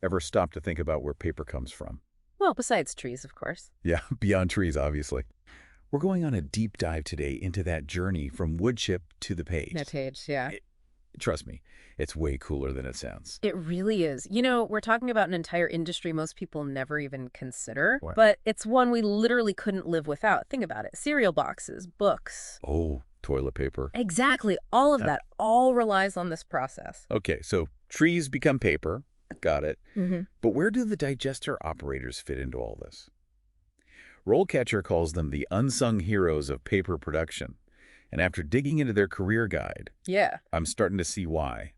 ever stop to think about where paper comes from? Well, besides trees, of course. Yeah, beyond trees, obviously. We're going on a deep dive today into that journey from wood chip to the That page. page, yeah. Trust me, it's way cooler than it sounds. It really is. We're talking about an entire industry most people never even consider, What? but it's one we literally couldn't live without. Think about it. Cereal boxes, books. Oh, toilet paper. Exactly. All of Uh, that all relies on this process. Okay, so trees become paper. Got it. Hmm. But where do the digester operators fit into all this? RoleCatcher calls them the unsung heroes of paper production. And after digging into their career guide, Yeah. I'm starting to see why.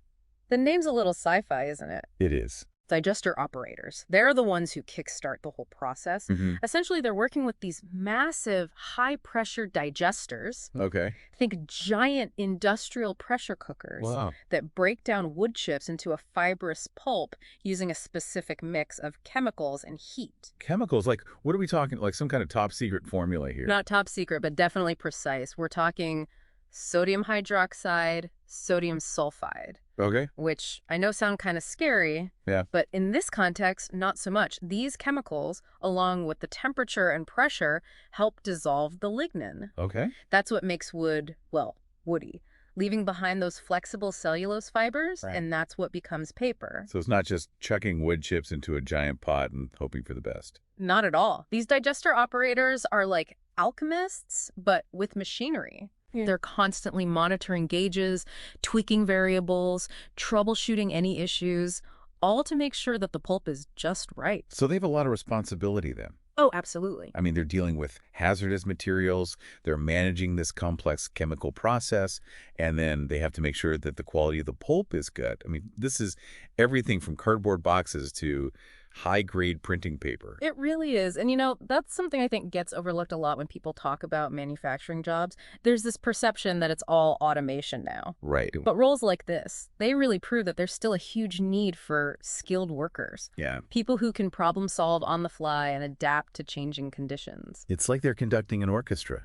The name's a little sci-fi, isn't it? It is. Digester operators. They're the ones who kickstart the whole process. Mm-hmm. Essentially, they're working with these massive, high-pressure digesters. Okay. Think giant industrial pressure cookers Wow. that break down wood chips into a fibrous pulp using a specific mix of chemicals and heat. Chemicals, like, what are we talking? Like some kind of top secret formula here? Not top secret, but definitely precise. We're talking sodium hydroxide, sodium sulfide, Okay. which I know sound kind of scary, Yeah. but in this context, not so much. These chemicals, along with the temperature and pressure, help dissolve the lignin. Okay. That's what makes wood, well, woody, leaving behind those flexible cellulose fibers, Right. and that's what becomes paper. So it's not just chucking wood chips into a giant pot and hoping for the best. Not at all. These digester operators are like alchemists, but with machinery. Yeah. They're constantly monitoring gauges, tweaking variables, troubleshooting any issues, all to make sure that the pulp is just right. So they have a lot of responsibility then. Oh, absolutely. I mean, they're dealing with hazardous materials, they're managing this complex chemical process, and then they have to make sure that the quality of the pulp is good. I mean, this is everything from cardboard boxes to high-grade printing paper. It really is. And that's something I think gets overlooked a lot when people talk about manufacturing jobs. There's this perception that it's all automation now. Right. But roles like this, they really prove that there's still a huge need for skilled workers. Yeah. People who can problem solve on the fly and adapt to changing conditions. It's like they're conducting an orchestra,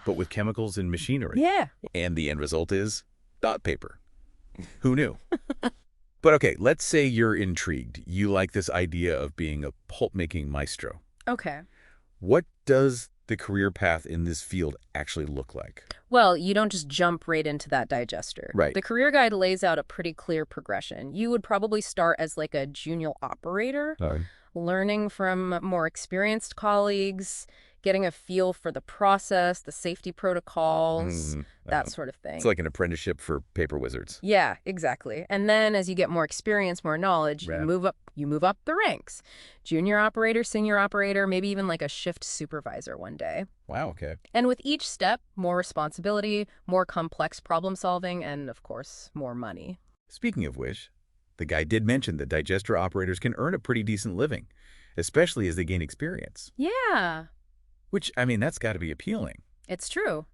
but with chemicals and machinery. Yeah. And the end result is dot paper. Who knew? But okay, let's say you're intrigued. You like this idea of being a pulp-making maestro. Okay. What does the career path in this field actually look like? Well, you don't just jump right into that digester. Right. The career guide lays out a pretty clear progression. You would probably start as like a junior operator, learning from more experienced colleagues, getting a feel for the process, the safety protocols, that sort of thing. It's like an apprenticeship for paper wizards. Yeah, exactly. And then as you get more experience, more knowledge, Right. you move up the ranks. Junior operator, senior operator, maybe even like a shift supervisor one day. Wow, okay. And with each step, more responsibility, more complex problem solving, and of course, more money. Speaking of which, the guy did mention that digester operators can earn a pretty decent living, especially as they gain experience. Yeah, Which, I mean, that's got to be appealing. it's true.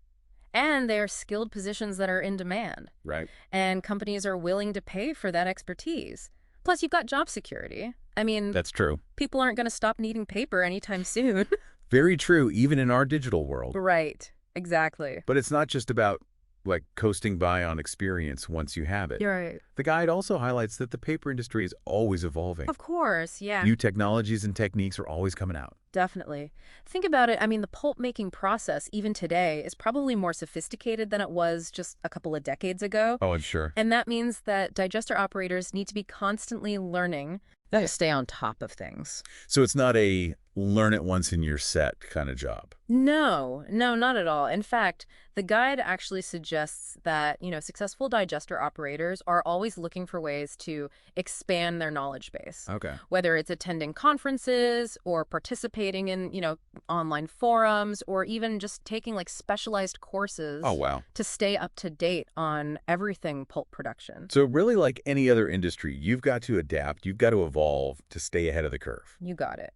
And they're skilled positions that are in demand. Right. And companies are willing to pay for that expertise. Plus, you've got job security. I mean, That's true. people aren't going to stop needing paper anytime soon. Very true, even in our digital world. Right, exactly. But it's not just about, like, coasting by on experience once you have it. You're right. The guide also highlights that the paper industry is always evolving. Of course, yeah. New technologies and techniques are always coming out. Definitely. Think about it. I mean, the pulp making process, even today, is probably more sophisticated than it was just a couple of decades ago. Oh, I'm sure. And that means that digester operators need to be constantly learning to stay on top of things. So it's not a learn it once and you're set kind of job. No, not at all. In fact, the guide actually suggests that, successful digester operators are always looking for ways to expand their knowledge base. Okay. Whether it's attending conferences or participating in, online forums or even just taking like specialized courses Oh, wow. to stay up to date on everything pulp production. So really, like any other industry, you've got to adapt, you've got to evolve to stay ahead of the curve. You got it.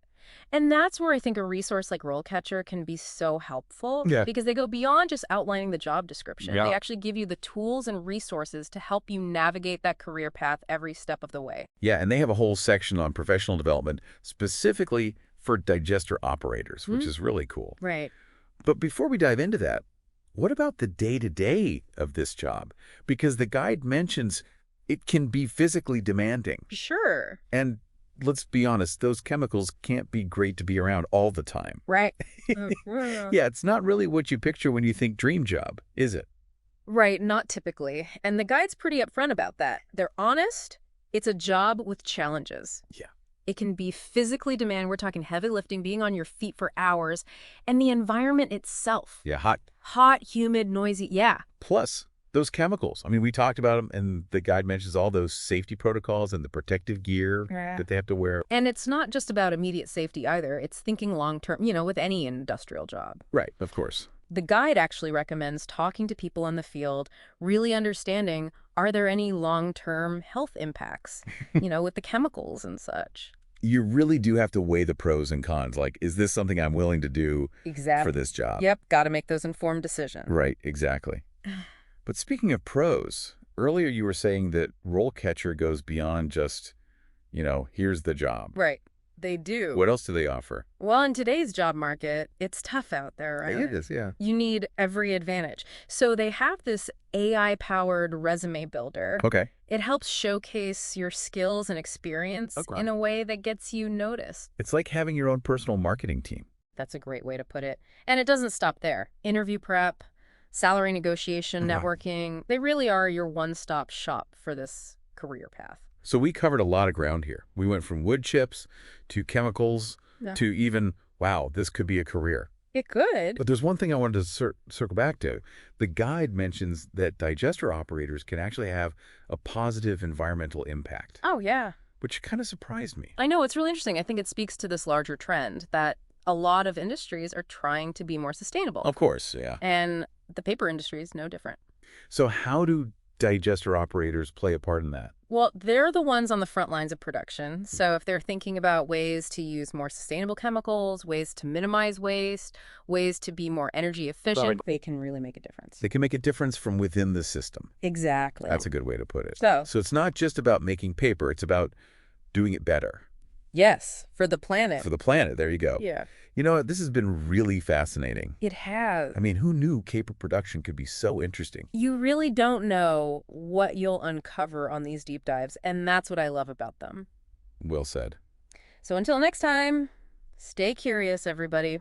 And that's where I think a resource like RoleCatcher can be so helpful because they go beyond just outlining the job description. Yeah. They actually give you the tools and resources to help you navigate that career path every step of the way. Yeah, and they have a whole section on professional development specifically for digester operators, which is really cool. Right. But before we dive into that, what about the day-to-day of this job? Because the guide mentions it can be physically demanding. Sure. And let's be honest, those chemicals can't be great to be around all the time. Right. Yeah, it's not really what you picture when you think dream job, is it? Right, not typically. And the guide's pretty upfront about that. They're honest. It's a job with challenges. Yeah. It can be physically demanding. We're talking heavy lifting, being on your feet for hours, and the environment itself. Yeah, hot. Hot, humid, noisy. Yeah. Plus, those chemicals. I mean, we talked about them, and the guide mentions all those safety protocols and the protective gear that they have to wear. And it's not just about immediate safety either. It's thinking long term, with any industrial job. Right, of course. The guide actually recommends talking to people in the field, really understanding, are there any long-term health impacts, with the chemicals and such. You really do have to weigh the pros and cons. Like, is this something I'm willing to do for this job? Yep, got to make those informed decisions. Right, exactly. But speaking of pros, earlier you were saying that RoleCatcher goes beyond just, here's the job. Right. They do. What else do they offer? Well, in today's job market, it's tough out there, right? It is, yeah. You need every advantage. So they have this AI-powered resume builder. Okay. It helps showcase your skills and experience in a way that gets you noticed. It's like having your own personal marketing team. That's a great way to put it. And it doesn't stop there. Interview prep, salary negotiation, networking, they really are your one-stop shop for this career path. So we covered a lot of ground here. We went from wood chips to chemicals to even, wow, this could be a career. It could. But there's one thing I wanted to circle back to. The guide mentions that digester operators can actually have a positive environmental impact. Oh, yeah. Which kind of surprised me. I know, it's really interesting. I think it speaks to this larger trend that a lot of industries are trying to be more sustainable. Of course, yeah. And the paper industry is no different. So how do digester operators play a part in that? Well, they're the ones on the front lines of production. So if they're thinking about ways to use more sustainable chemicals, ways to minimize waste, ways to be more energy efficient, they can really make a difference. They can make a difference from within the system. Exactly. That's a good way to put it. So it's not just about making paper, it's about doing it better. Yes, for the planet. For the planet, there you go. Yeah. You know what? This has been really fascinating. It has. I mean, who knew paper production could be so interesting? You really don't know what you'll uncover on these deep dives, and that's what I love about them. Well said. So until next time, stay curious, everybody.